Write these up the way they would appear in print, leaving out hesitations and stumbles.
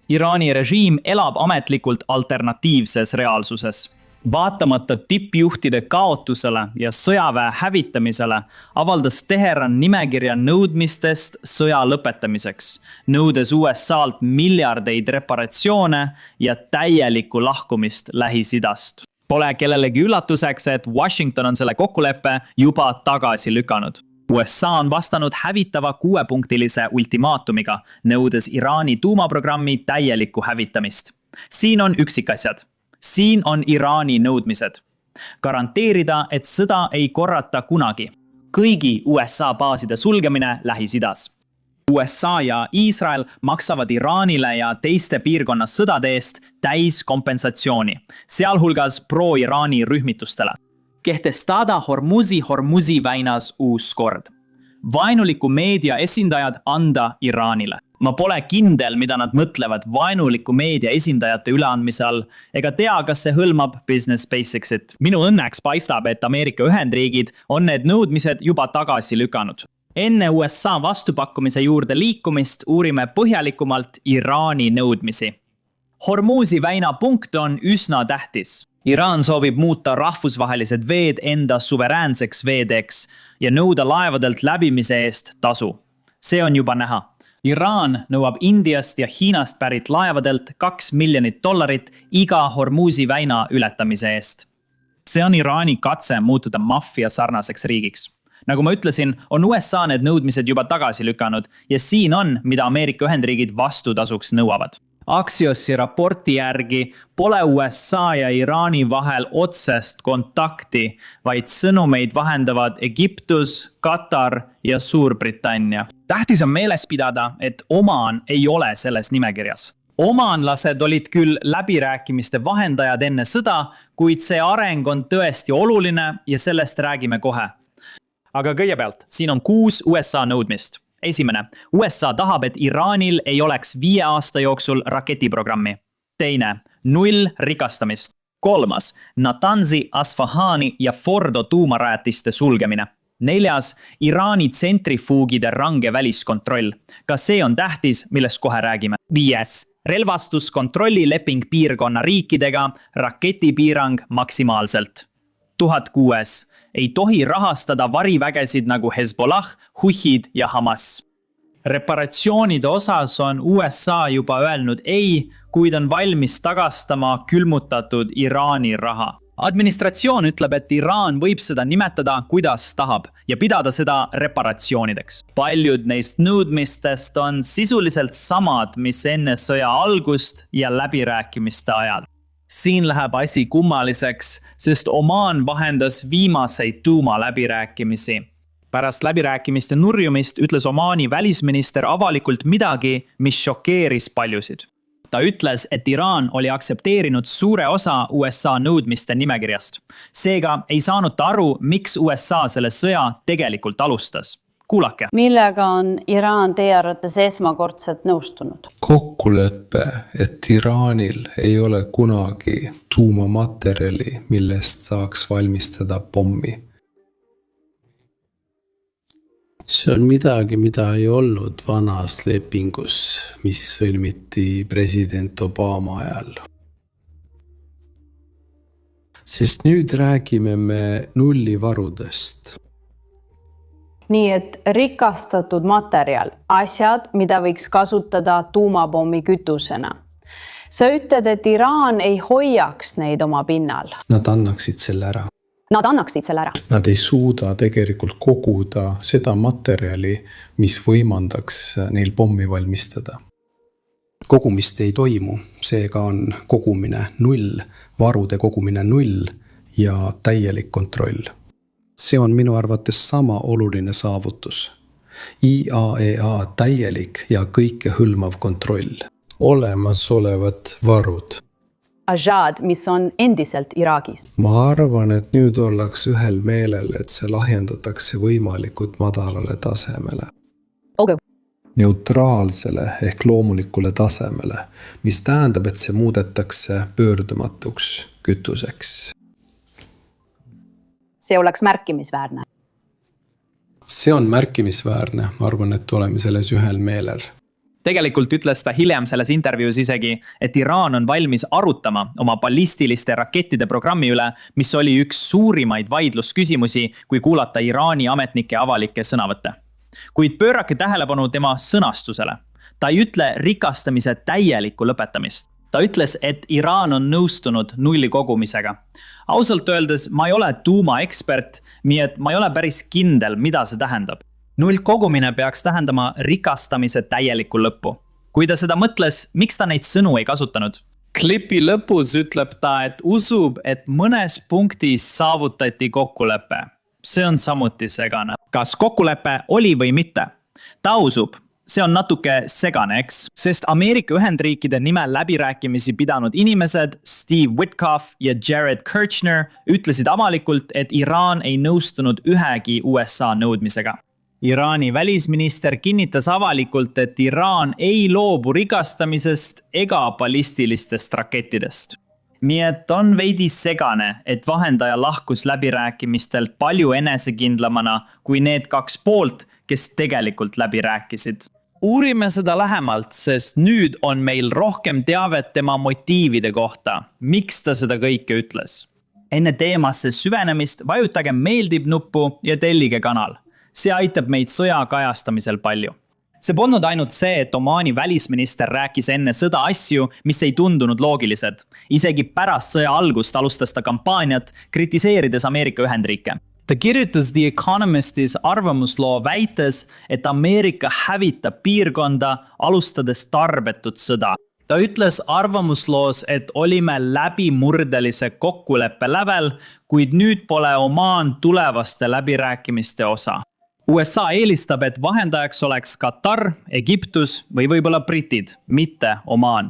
Iraani režiim elab ametlikult alternatiivses reaalsuses. Vaatamata tippjuhtide kaotusele ja sõjaväe hävitamisele avaldas Teheran nimekirja nõudmistest sõja lõpetamiseks, nõudes USA-lt miljardeid reparatsioone ja täielikku lahkumist Lähis-Idast. Pole kellelegi üllatuseks, et Washington on selle kokkuleppe juba tagasi lükanud. USA on vastanud hävitava 6-punktilise ultimaatumiga, nõudes Iraani tuumaprogrammi täielikku hävitamist. Siin on üksikasjad. Siin on Iraani nõudmised. Garanteerida, et sõda ei korrata kunagi. Kõigi USA baaside sulgemine Lähis-Idas. USA ja Iisrael maksavad Iraanile ja teiste piirkonna sõdade eest täiskompensatsiooni, sealhulgas pro-Iraani rühmitustele. Kehtestada Hormuzi väinas uus kord. Vaenuliku meedia esindajad anda Iraanile. Ma pole kindel, mida nad mõtlevad vaenuliku meedia esindajate üleandmise all, ega tea, kas see hõlmab Business Basicsit. Minu õnneks paistab, et Ameerika Ühendriigid on need nõudmised juba tagasi lükanud. Enne USA vastupakkumise juurde liikumist uurime põhjalikumalt Iraani nõudmisi. Hormuzi väina punkt on üsna tähtis. Iraan soovib muuta rahvusvahelised veed enda suveräänseks veedeks ja nõuda laevadelt läbimise eest tasu. See on juba näha. Iraan nõuab Indiast ja Hiinast pärit laevadelt $2 miljonit iga Hormuzi väina ületamise eest. See on Iraani katse muutuda maffia sarnaseks riigiks. Nagu ma ütlesin, on USA need nõudmised juba tagasi lükanud ja siin on, mida Ameerika Ühendriigid vastutasuks nõuavad. Axiossi raporti järgi pole USA ja Iraani vahel otsest kontakti, vaid sõnumeid vahendavad Egiptus, Katar ja Suurbritannia. Tähtis on meeles pidada, et Oman ei ole selles nimekirjas. Omanlased olid küll läbirääkimiste vahendajad enne sõda, kuid see areng on tõesti oluline ja sellest räägime kohe. Aga kõigepealt, siin on 6 USA nõudmist. Esimene, USA tahab, et Iraanil ei oleks 5 aasta jooksul raketiprogrammi. Teine, 0 rikastamist. 3, Natanzi, Asfahani ja Fordo tuumarajatiste sulgemine. 4, Iraani tsentrifuugide range väliskontroll. Ka see on tähtis, millest kohe räägime. 5, relvastuskontrolli leping piirkonna riikidega, raketipiirang maksimaalselt. 1006. Ei tohi rahastada varivägesid nagu Hezbollah, Huthid ja Hamas. Reparatsioonide osas on USA juba öelnud ei, kuid on valmis tagastama külmutatud Iraani raha. Administratsioon ütleb, et Iraan võib seda nimetada, kuidas tahab ja pidada seda reparatsioonideks. Paljud neist nõudmistest on sisuliselt samad, mis enne sõja algust ja läbirääkimiste ajal. Siin läheb asi kummaliseks, sest Oman vahendas viimaseid tuumaläbirääkimisi. Pärast läbirääkimiste nurjumist ütles Omani välisminister avalikult midagi, mis šokeeris paljusid. Ta ütles, et Iraan oli aksepteerinud suure osa USA nõudmiste nimekirjast. Seega ei saanud ta aru, miks USA selle sõja tegelikult alustas. Kuulake. Millega on Iraan teie arvates esmakordselt nõustunud? Kokkulepe, et Iraanil ei ole kunagi tuumamaterjali, millest saaks valmistada pommi. See on midagi, mida ei olnud vanas lepingus, mis sõlmiti president Obama ajal. Sest nüüd räägime me nullivarudest. Nii et rikastatud materjal, asjad, mida võiks kasutada tuumapommi kütusena. Sa ütled, et Iraan ei hoiaks neid oma pinnal. Nad annaksid selle ära. Nad ei suuda tegelikult koguda seda materjali, mis võimandaks neil pommi valmistada. Kogumist ei toimu, seega on kogumine 0, varude kogumine 0 ja täielik kontroll. See on minu arvates sama oluline saavutus. IAEA täielik ja kõike hõlmav kontroll. Olemasolevad varud. Ajad, mis on endiselt Iraagis. Ma arvan, et nüüd ollakse ühel meelel, et see lahjendatakse võimalikult madalale tasemele. Okay. Neutraalsele ehk loomulikule tasemele, mis tähendab, et see muudetakse pöördumatuks kütuseks. See oleks märkimisväärne. See on märkimisväärne, ma arvan, et oleme selles ühel meelel. Tegelikult ütles ta hiljem selles intervjuus isegi, et Iraan on valmis arutama oma ballistiliste rakettide programmi üle, mis oli üks suurimaid vaidlusküsimusi, kui kuulata Iraani ametnike avalikke sõnavõtte. Kuid pöörake tähelepanu tema sõnastusele. Ta ei ütle rikastamise täielikku lõpetamist. Ta ütles, et Iraan on nõustunud nulli kogumisega. Ausalt öeldes ma ei ole tuumaekspert, nii et ma ei ole päris kindel, mida see tähendab. Null kogumine peaks tähendama rikastamise täielikku lõppu. Kui ta seda mõtles, miks ta neid sõnu ei kasutanud? Klipi lõpus ütleb ta, et usub, et mõnes punktis saavutati kokkulepe. See on samuti segane. Kas kokkulepe oli või mitte? Ta usub. See on natuke segane, eks? Sest Ameerika Ühendriikide nimel läbirääkimisi pidanud inimesed Steve Witkoff ja Jared Kushner ütlesid avalikult, et Iraan ei nõustunud ühegi USA nõudmisega. Iraani välisminister kinnitas avalikult, et Iraan ei loobu rikastamisest ega ballistilistest rakettidest. Nii et on veidi segane, et vahendaja lahkus läbirääkimistelt palju enesekindlamana kui need kaks poolt, kes tegelikult läbi rääkisid. Uurime seda lähemalt, sest nüüd on meil rohkem teavet tema motiivide kohta. Miks ta seda kõike ütles? Enne teemasse süvenemist vajutage meeldib nuppu ja tellige kanal. See aitab meid sõja kajastamisel palju. See polnud ainult see, et Omaani välisminister rääkis enne sõda asju, mis ei tundunud loogilised. Isegi pärast sõja algust alustas ta kampaaniat, kritiseerides Ameerika Ühendriike. Ta kirjutas The Economistis arvamusloo väites, et Ameerika hävitab piirkonda, alustades tarbetut sõda. Ta ütles arvamusloos, et olime läbimurdelise kokkuleppe lävel, kuid nüüd pole Omaan tulevaste läbirääkimiste osa. USA eelistab, et vahendajaks oleks Katar, Egiptus või võib-olla britid, mitte Omaan.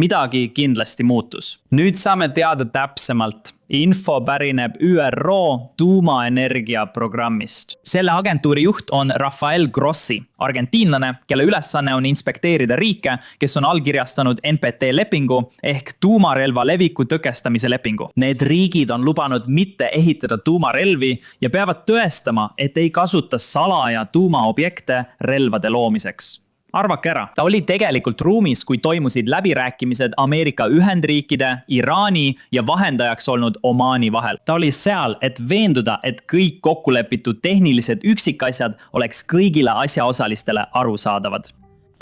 Midagi kindlasti muutus. Nüüd saame teada täpsemalt. Info pärineb ÜRO tuumaenergia programmist. Selle agentuuri juht on Rafael Grossi, argentiinlane, kelle ülesanne on inspekteerida riike, kes on allkirjastanud NPT lepingu ehk tuumarelva leviku tõkestamise lepingu. Need riigid on lubanud mitte ehitada tuumarelvi ja peavad tõestama, et ei kasuta salaja tuumaobjekte relvade loomiseks. Arvake ära, ta oli tegelikult ruumis, kui toimusid läbirääkimised Ameerika Ühendriikide, Iraani ja vahendajaks olnud Omaani vahel. Ta oli seal, et veenduda, et kõik kokkulepitud tehnilised üksikasjad oleks kõigile asjaosalistele arusaadavad.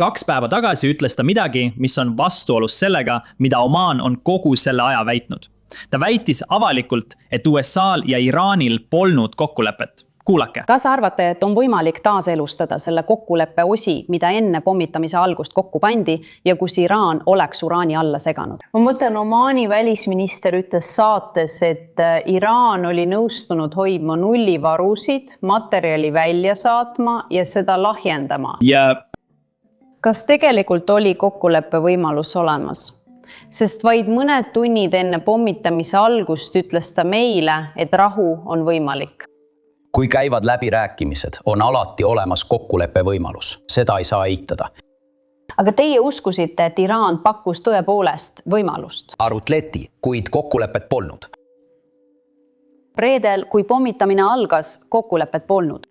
2 päeva tagasi ütles ta midagi, mis on vastuolus sellega, mida Omaan on kogu selle aja väitnud. Ta väitis avalikult, et USA'l ja Iraanil polnud kokkulepet. Kuulake. Kas arvate, et on võimalik taaselustada selle kokkuleppe osi, mida enne pommitamise algust kokku pandi ja kus Iraan oleks uraani alla seganud? Ma mõtlen, Omaani välisminister ütles saates, et Iraan oli nõustunud hoidma nullivarusid, materjali välja saatma ja seda lahjendama. Kas tegelikult oli kokkuleppe võimalus olemas? Sest vaid mõned tunnid enne pommitamise algust ütles ta meile, et rahu on võimalik. Kui käivad läbirääkimised, on alati olemas kokkuleppe võimalus. Seda ei saa eitada. Aga teie uskusite, et Iraan pakkus tõepoolest võimalust? Arutleti, kuid kokkulepet polnud. Reedel, kui pommitamine algas, kokkulepet polnud.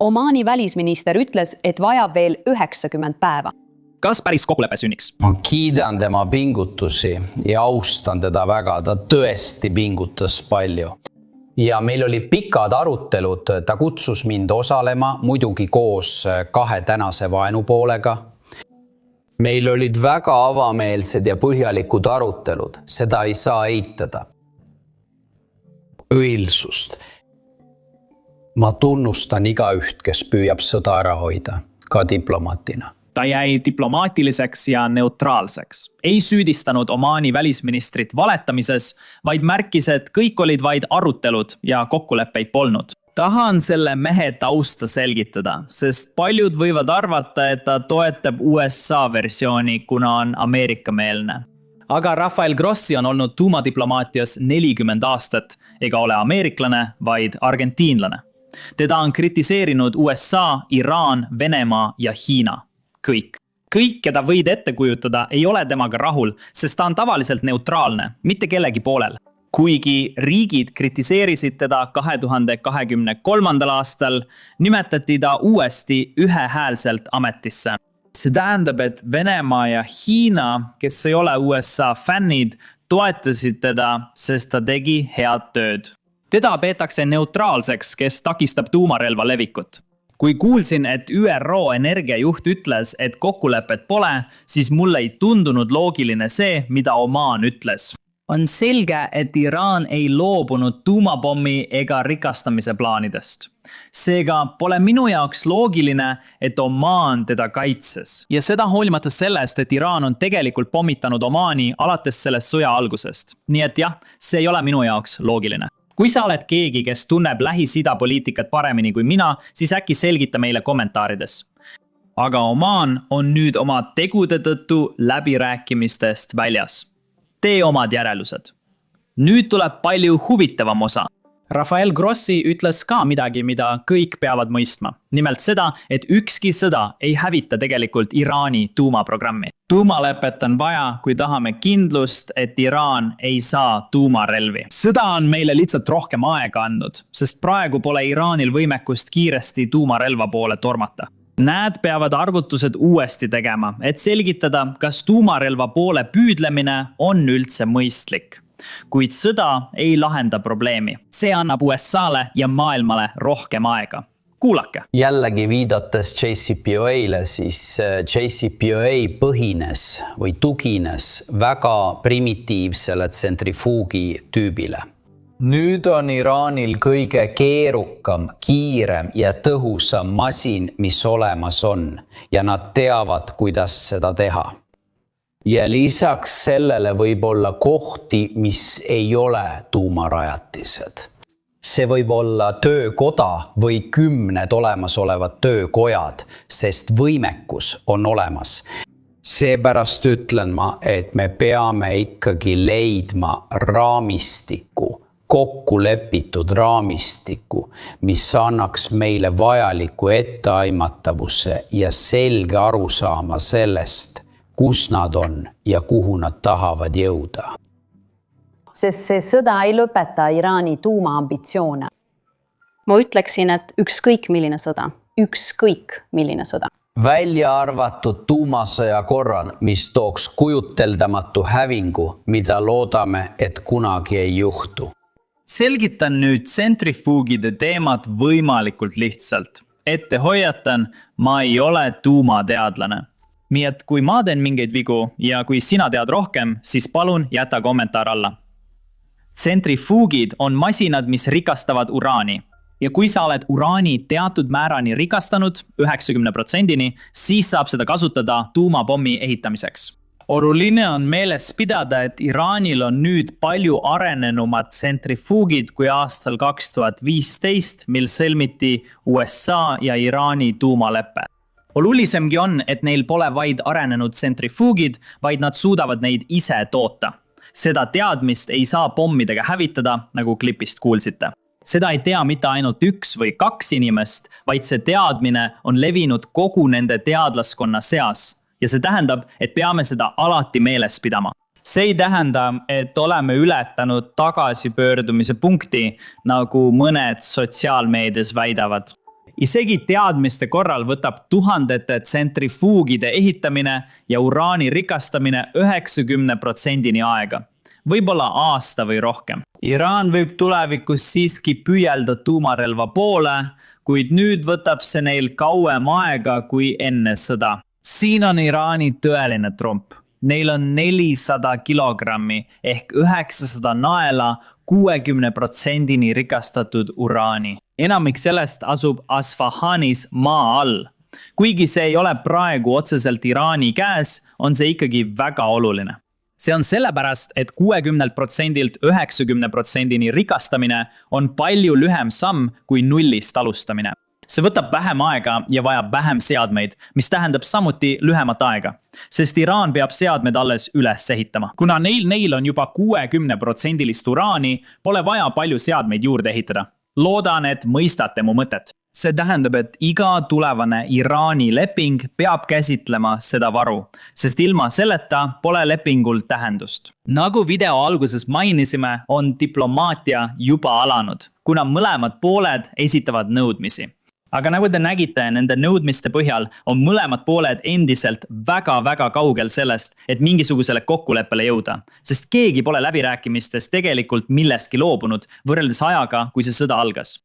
Omaani välisminister ütles, et vajab veel 90 päeva. Kas päris kokkulepe sünniks? Ma kiidan tema pingutusi ja austan teda väga. Ta tõesti pingutas palju. Ja meil oli pikad arutelud, ta kutsus mind osalema, muidugi koos 2 tänase vaenupoolega. Meil olid väga avameelsed ja põhjalikud arutelud, seda ei saa eitada. Õilsust. Ma tunnustan igaüht, kes püüab sõda ära hoida, ka diplomaatina. Ta jäi diplomaatiliseks ja neutraalseks. Ei süüdistanud Omaani välisministrit valetamises, vaid märkis, et kõik olid vaid arutelud ja kokkuleppeid polnud. Tahan selle mehe tausta selgitada, sest paljud võivad arvata, et ta toetab USA versiooni, kuna on Ameerika-meelne. Aga Rafael Grossi on olnud tuumadiplomaatias 40 aastat ega ole ameeriklane, vaid argentiinlane. Teda on kritiseerinud USA, Iraan, Venemaa ja Hiina. Kõik, keda võid ette kujutada, ei ole temaga rahul, sest ta on tavaliselt neutraalne, mitte kellegi poolel. Kuigi riigid kritiseerisid teda 2023. aastal, nimetati ta uuesti ühehäälselt ametisse. See tähendab, et Venemaa ja Hiina, kes ei ole USA fännid, toetasid teda, sest ta tegi head tööd. Teda peetakse neutraalseks, kes takistab tuumarelva levikut. Kui kuulsin, et ÜRO energiajuht ütles, et kokkulepet pole, siis mulle ei tundunud loogiline see, mida Oman ütles. On selge, et Iraan ei loobunud tuumapommi ega rikastamise plaanidest. Seega pole minu jaoks loogiline, et Oman teda kaitses. Ja seda hoolimata sellest, et Iraan on tegelikult pommitanud Omani alates sellest sõja algusest. Nii et jah, see ei ole minu jaoks loogiline. Kui sa oled keegi, kes tunneb Lähis-Ida poliitikat paremini kui mina, siis äkki selgita meile kommentaarides. Aga Oman on nüüd oma tegude tõttu läbirääkimistest väljas. Tee omad järelused. Nüüd tuleb palju huvitavam osa. Rafael Grossi ütles ka midagi, mida kõik peavad mõistma. Nimelt seda, et ükski sõda ei hävita tegelikult Iraani tuumaprogrammi. Tuumalepet on vaja, kui tahame kindlust, et Iraan ei saa tuumarelvi. Sõda on meile lihtsalt rohkem aega andnud, sest praegu pole Iraanil võimekust kiiresti tuumarelva poole tormata. Nad peavad arvutused uuesti tegema, et selgitada, kas tuumarelva poole püüdlemine on üldse mõistlik. Kuid sõda ei lahenda probleemi. See annab USAle ja maailmale rohkem aega. Kuulake. Jällegi viidates JCPOA-le, siis JCPOA põhines või tugines väga primitiivsele tsentrifuugi tüübile. Nüüd on Iraanil kõige keerukam, kiirem ja tõhusam masin, mis olemas on, ja nad teavad, kuidas seda teha. Ja lisaks sellele võib olla kohti, mis ei ole tuumarajatised. See võib olla töökoda või 10 olemasolevad töökojad, sest võimekus on olemas. Seepärast ütlen ma, et me peame ikkagi leidma raamistiku, kokku lepitud raamistiku, mis annaks meile vajaliku etteaimatavuse ja selge arusaama sellest, kus nad on ja kuhu nad tahavad jõuda. Sest see sõda ei lõpeta Iraani tuumaambitsioone. Ma ütleksin, et ükskõik milline sõda. Ükskõik milline sõda. Välja arvatud tuumasõja korral, mis tooks kujuteldamatu hävingu, mida loodame, et kunagi ei juhtu. Selgitan nüüd tsentrifuugide teemat võimalikult lihtsalt. Ette hoiatan, ma ei ole tuumateadlane. Nii et kui ma teen mingeid vigu ja kui sina tead rohkem, siis palun jäta kommentaar alla. Tsentrifuugid on masinad, mis rikastavad uraani. Ja kui sa oled uraani teatud määrani rikastanud 90%, siis saab seda kasutada tuumapommi ehitamiseks. Oluline on meeles pidada, et Iraanil on nüüd palju arenenumad tsentrifuugid kui aastal 2015, mil sõlmiti USA ja Iraani tuumaleppe. Olulisemgi on, et neil pole vaid arenenud tsentrifuugid, vaid nad suudavad neid ise toota. Seda teadmist ei saa pommidega hävitada, nagu klipist kuulsite. Seda ei tea mitte ainult 1 või 2 inimest, vaid see teadmine on levinud kogu nende teadlaskonna seas. Ja see tähendab, et peame seda alati meeles pidama. See ei tähenda, et oleme ületanud tagasipöördumise punkti, nagu mõned sotsiaalmeedias väidavad. Isegi teadmiste korral võtab tuhandete tsentrifuugide ehitamine ja uraani rikastamine 90% aega. Võib-olla aasta või rohkem. Iraan võib tulevikus siiski püüelda tuumarelva poole, kuid nüüd võtab see neil kauem aega kui enne sõda. Siin on Iraani tõeline trump. Neil on 400 kilogrammi ehk 900 naela 60% rikastatud uraani. Enamik sellest asub Asfahanis maa all. Kuigi see ei ole praegu otseselt Iraani käes, on see ikkagi väga oluline. See on sellepärast, et 60%-lt 90% rikastamine on palju lühem samm kui nullist alustamine. See võtab vähem aega ja vajab vähem seadmeid, mis tähendab samuti lühemat aega, sest Iraan peab seadmed alles üles ehitama. Kuna neil on juba 60% uraani, pole vaja palju seadmeid juurde ehitada. Loodan, et mõistate mu mõtet. See tähendab, et iga tulevane Iraani leping peab käsitlema seda varu, sest ilma selleta pole lepingul tähendust. Nagu video alguses mainisime, on diplomaatia juba alanud, kuna mõlemad pooled esitavad nõudmisi. aga nagu te nägite, nende nõudmiste põhjal on mõlemad pooled endiselt väga-väga kaugel sellest, et mingisugusele kokkuleppele jõuda. Sest keegi pole läbirääkimistes tegelikult millestki loobunud võrreldes ajaga, kui see sõda algas.